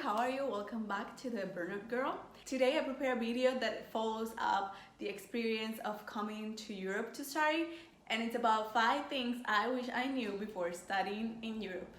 how are you? Welcome back to the Burnout Girl. Today I prepared a video that follows up the experience of coming to Europe to study, and it's about 5 things I wish I knew before studying in Europe.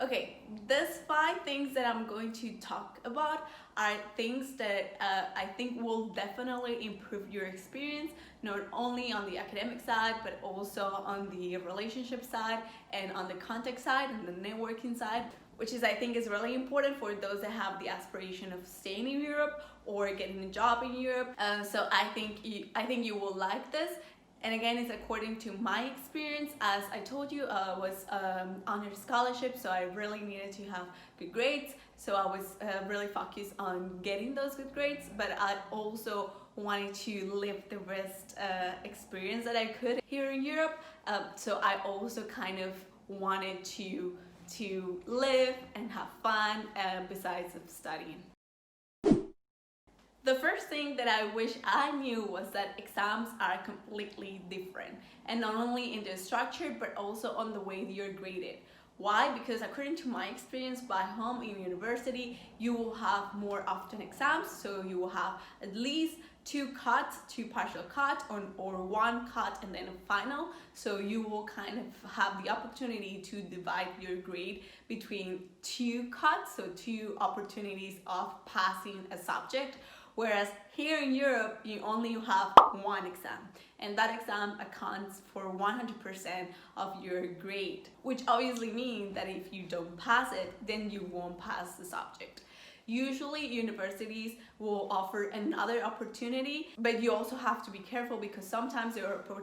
Okay, these 5 things that I'm going to talk about are things that I think will definitely improve your experience, not only on the academic side, but also on the relationship side and on the contact side and the networking side, which is I think is really important for those that have the aspiration of staying in Europe or getting a job in Europe. So I think you will like this. And again, it's according to my experience. As I told you, I was under scholarship, so I really needed to have good grades. So I was really focused on getting those good grades, but I also wanted to live the best experience that I could here in Europe. So I also kind of wanted to live and have fun besides of studying. The first thing that I wish I knew was that exams are completely different, and not only in the structure but also on the way you're graded. Why? Because according to my experience back home in university, you will have more often exams, so you will have at least 2 cuts, 2 partial cuts, or 1 cut and then a final. So you will kind of have the opportunity to divide your grade between 2 cuts, so 2 opportunities of passing a subject. Whereas here in Europe, you only have 1 exam, and that exam accounts for 100% of your grade, which obviously means that if you don't pass it, then you won't pass the subject. Usually universities will offer another opportunity, but you also have to be careful because sometimes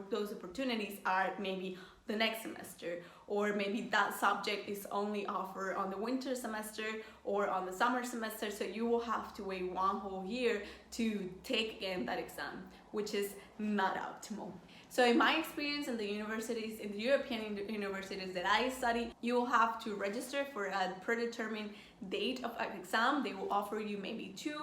those opportunities are maybe the next semester, or maybe that subject is only offered on the winter semester or on the summer semester, so you will have to wait 1 whole year to take again that exam, which is not optimal. So in my experience in the universities, in the European universities that I study, you will have to register for a predetermined date of an exam. They will offer you maybe 2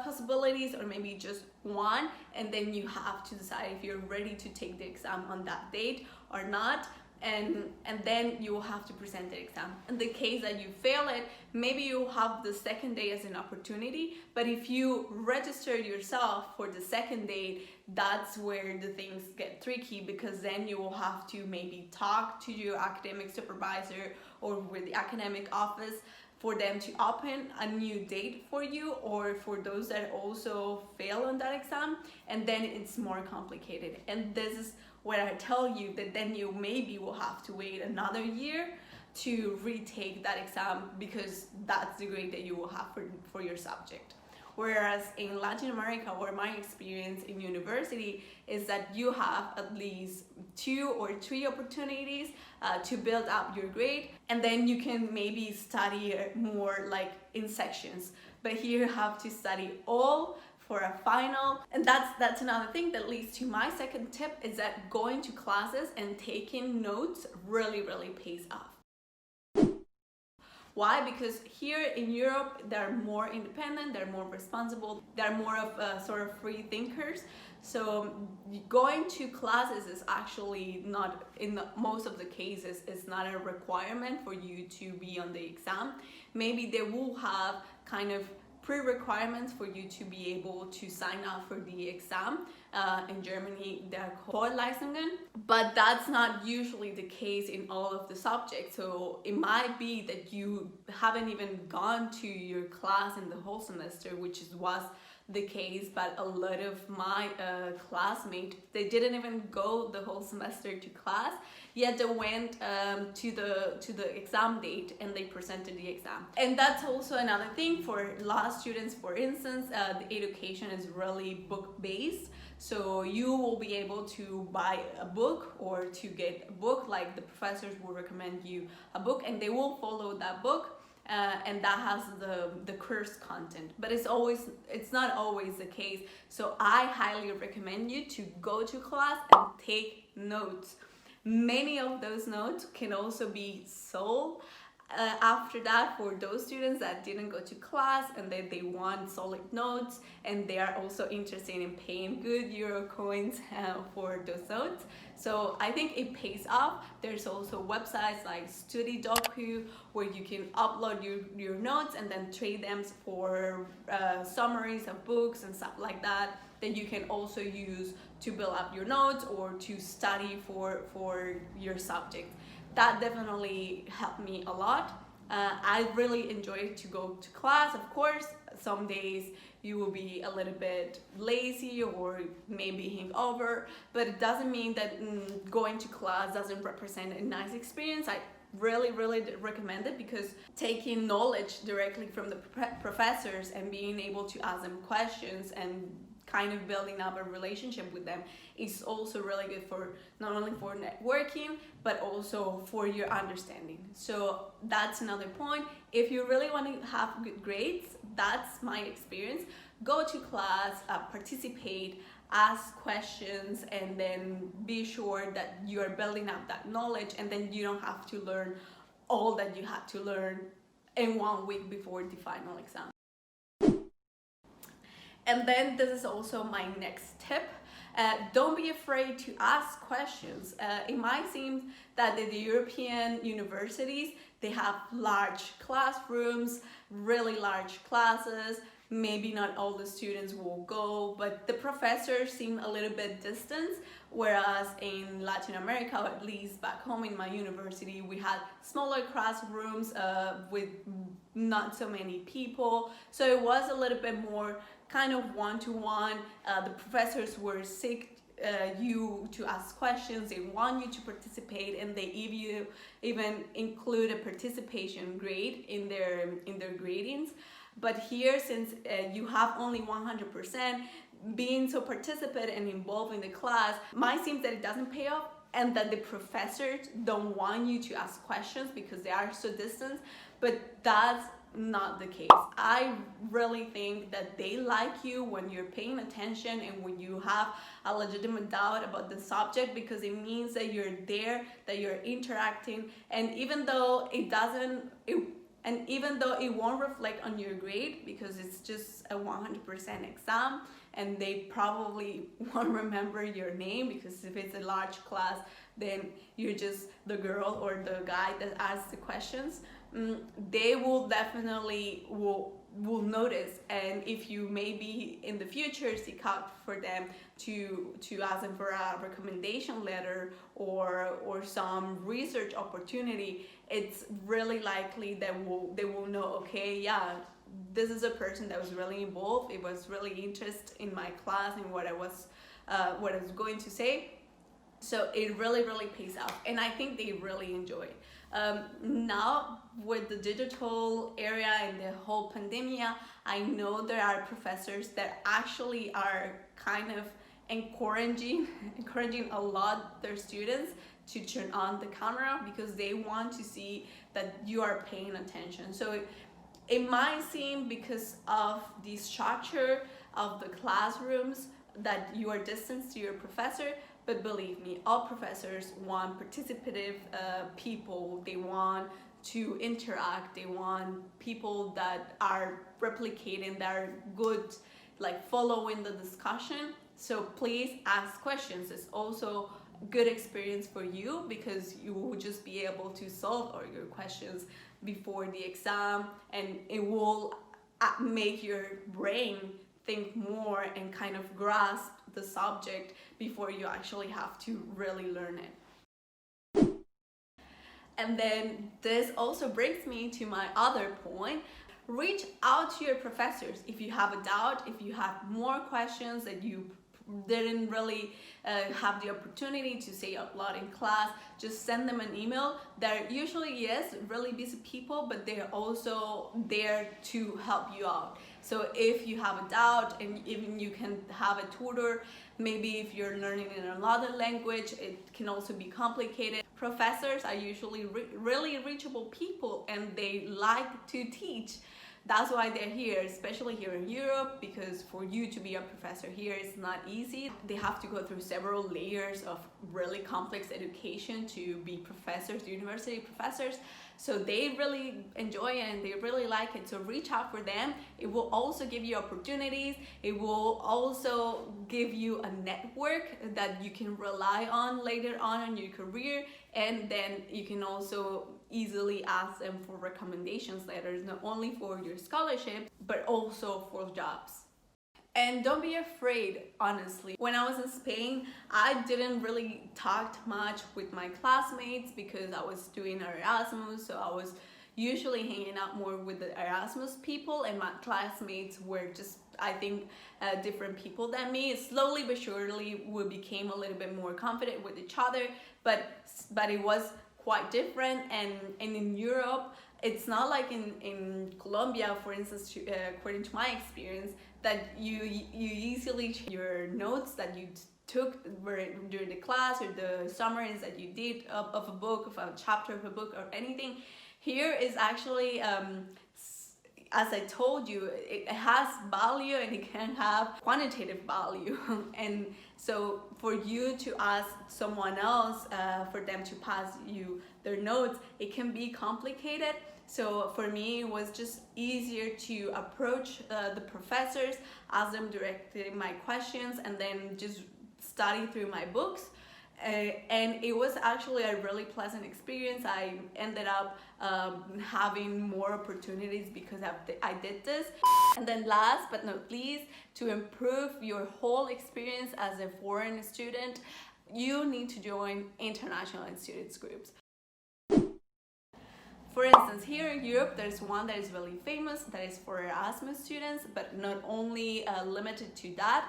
possibilities or maybe just 1, and then you have to decide if you're ready to take the exam on that date or not. And then you will have to present the exam. In the case that you fail it, maybe you have the second day as an opportunity, but if you register yourself for the second day, that's where the things get tricky, because then you will have to maybe talk to your academic supervisor or with the academic office for them to open a new date for you, or for those that also fail on that exam, and then it's more complicated. And this is where I tell you that then you maybe will have to wait another year to retake that exam, because that's the grade that you will have for your subject. Whereas in Latin America, or my experience in university, is that you have at least 2 or 3 opportunities to build up your grade, and then you can maybe study more like in sections. But here you have to study all for a final, and that's another thing that leads to my second tip, is that going to classes and taking notes really pays off. Why? Because here in Europe, they're more independent, they're more responsible, they're more of sort of free thinkers. So going to classes is actually not, in most of the cases, it's not a requirement for you to be on the exam. Maybe they will have kind of pre-requirements for you to be able to sign up for the exam. In Germany, they're called Vorlesungen, but that's not usually the case in all of the subjects. So it might be that you haven't even gone to your class in the whole semester, which was the case, but a lot of my classmates, they didn't even go the whole semester to class, yet they went to the exam date and they presented the exam. And that's also another thing for law students. For instance, the education is really book-based, so you will be able to buy a book or to get a book, like the professors will recommend you a book and they will follow that book. And that has the course content, but it's not always the case. So I highly recommend you to go to class and take notes. Many of those notes can also be sold After that, for those students that didn't go to class and then they want solid notes and they are also interested in paying good euro coins for those notes, so I think it pays off. There's also websites like Study.Doku where you can upload your notes and then trade them for summaries of books and stuff like that you can also use to build up your notes or to study for your subject. That definitely helped me a lot. I really enjoy to go to class. Of course, some days you will be a little bit lazy or maybe hangover, but it doesn't mean that going to class doesn't represent a nice experience. I really recommend it because taking knowledge directly from the professors and being able to ask them questions and kind of building up a relationship with them is also really good for not only for networking but also for your understanding. So that's another point. If you really want to have good grades, that's my experience. Go to class, participate, ask questions, and then be sure that you are building up that knowledge, and then you don't have to learn all that you had to learn in 1 week before the final exam. And then this is also my next tip. Don't be afraid to ask questions. It might seem that the European universities, they have large classrooms, really large classes. Maybe not all the students will go, but the professors seem a little bit distant, whereas in Latin America, or at least back home in my university, we had smaller classrooms with not so many people. So it was a little bit more kind of one-to-one. The professors were seek you to ask questions, they want you to participate, and they even include a participation grade in their gradings. But here, since you have only 100%, being so participant and involved in the class might seem that it doesn't pay off and that the professors don't want you to ask questions because they are so distant, but that's not the case. I really think that they like you when you're paying attention and when you have a legitimate doubt about the subject, because it means that you're there, that you're interacting, and even though it won't reflect on your grade because it's just a 100% exam and they probably won't remember your name, because if it's a large class then you're just the girl or the guy that asks the questions, they will definitely will notice. And if you maybe in the future seek out for them to ask them for a recommendation letter or some research opportunity, it's really likely that they will know, okay, yeah, this is a person that was really involved, it was really interested in my class and what I was going to say. So it really pays off, and I think they really enjoy it. Now with the digital area and the whole pandemic, I know there are professors that actually are kind of encouraging a lot their students to turn on the camera because they want to see that you are paying attention. So it might seem, because of the structure of the classrooms, that you are distant to your professor, but believe me, all professors want participative people. They want to interact, they want people that are replicating, that are good, like following the discussion. So please ask questions. It's also good experience for you because you will just be able to solve all your questions before the exam, and it will make your brain think more and kind of grasp the subject before you actually have to really learn it. And then this also brings me to my other point. Reach out to your professors if you have a doubt, if you have more questions that you didn't really have the opportunity to say out loud in class. Just send them an email. They're usually, yes, really busy people, but they're also there to help you out. So if you have a doubt, and even you can have a tutor, maybe if you're learning in another language, it can also be complicated. Professors are usually really reachable people and they like to teach. that's why they're here, especially here in Europe, because for you to be a professor here is not easy. They have to go through several layers of really complex education to be professors, university professors. So they really enjoy it and they really like it. So reach out for them. It will also give you opportunities. It will also give you a network that you can rely on later on in your career. And then you can also easily ask them for recommendations letters, not only for your scholarship, but also for jobs. And don't be afraid, honestly. When I was in Spain, I didn't really talk much with my classmates because I was doing Erasmus, so I was usually hanging out more with the Erasmus people, and my classmates were just, I think, different people than me. Slowly but surely, we became a little bit more confident with each other, but it was quite different. And in Europe, it's not like in Colombia, for instance, according to my experience, that you easily your notes that you took during the class or the summaries that you did of a book, of a chapter of a book or anything. Here is actually, as I told you, it has value and it can have quantitative value. And so for you to ask someone else for them to pass you their notes, it can be complicated. So for me, it was just easier to approach the professors, ask them directly my questions, and then just study through my books. And it was actually a really pleasant experience. I ended up having more opportunities because I did this. And then last but not least, to improve your whole experience as a foreign student, you need to join international students groups. For instance, here in Europe, there's one that is really famous, that is for Erasmus students, but not only limited to that.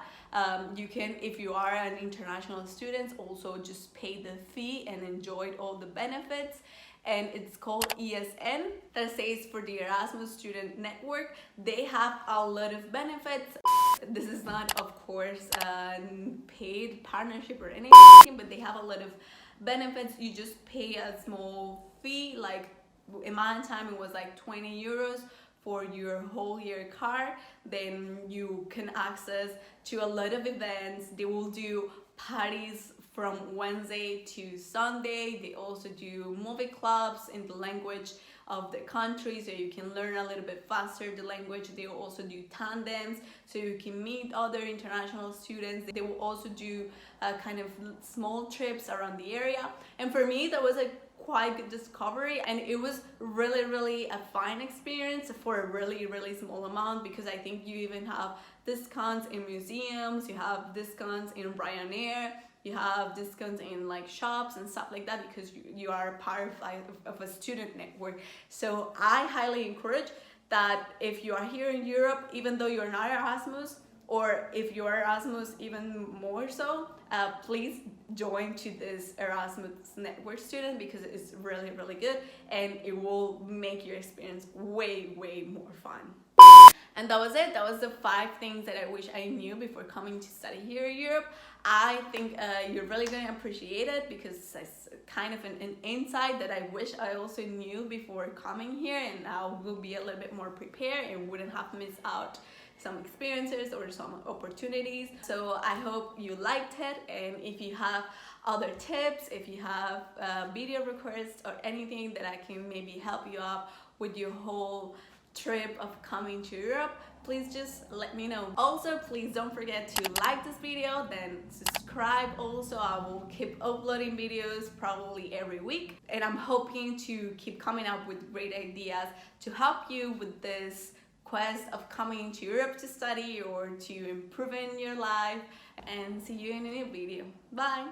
You can, if you are an international student, also just pay the fee and enjoy all the benefits. And it's called ESN, that says for the Erasmus Student Network. They have a lot of benefits. This is not, of course, a paid partnership or anything, but they have a lot of benefits. You just pay a small fee, like in my time it was like 20 euros for your whole year card. Then you can access to a lot of events. They will do parties from Wednesday to Sunday. They also do movie clubs in the language of the country, so you can learn a little bit faster the language. They will also do tandems, so you can meet other international students. They will also do kind of small trips around the area. And for me, that was a quite good discovery, and it was really a fine experience for a really small amount, because I think you even have discounts in museums, you have discounts in Ryanair, you have discounts in like shops and stuff like that, because you are part of a student network. So I highly encourage that if you are here in Europe, even though you're not Erasmus, or if you're Erasmus even more so, please join to this Erasmus Network student, because it's really good and it will make your experience way more fun. And that was it. That was the 5 things that I wish I knew before coming to study here in Europe. I think you're really going to appreciate it, because it's kind of an insight that I wish I also knew before coming here, and I will be a little bit more prepared and wouldn't have missed out some experiences or some opportunities. So I hope you liked it, and if you have other tips, if you have video requests or anything that I can maybe help you out with your whole trip of coming to Europe, please just let me know. Also, please don't forget to like this video, then subscribe. Also, I will keep uploading videos probably every week, and I'm hoping to keep coming up with great ideas to help you with this quest of coming to Europe to study or to improving your life. And see you in a new video. Bye!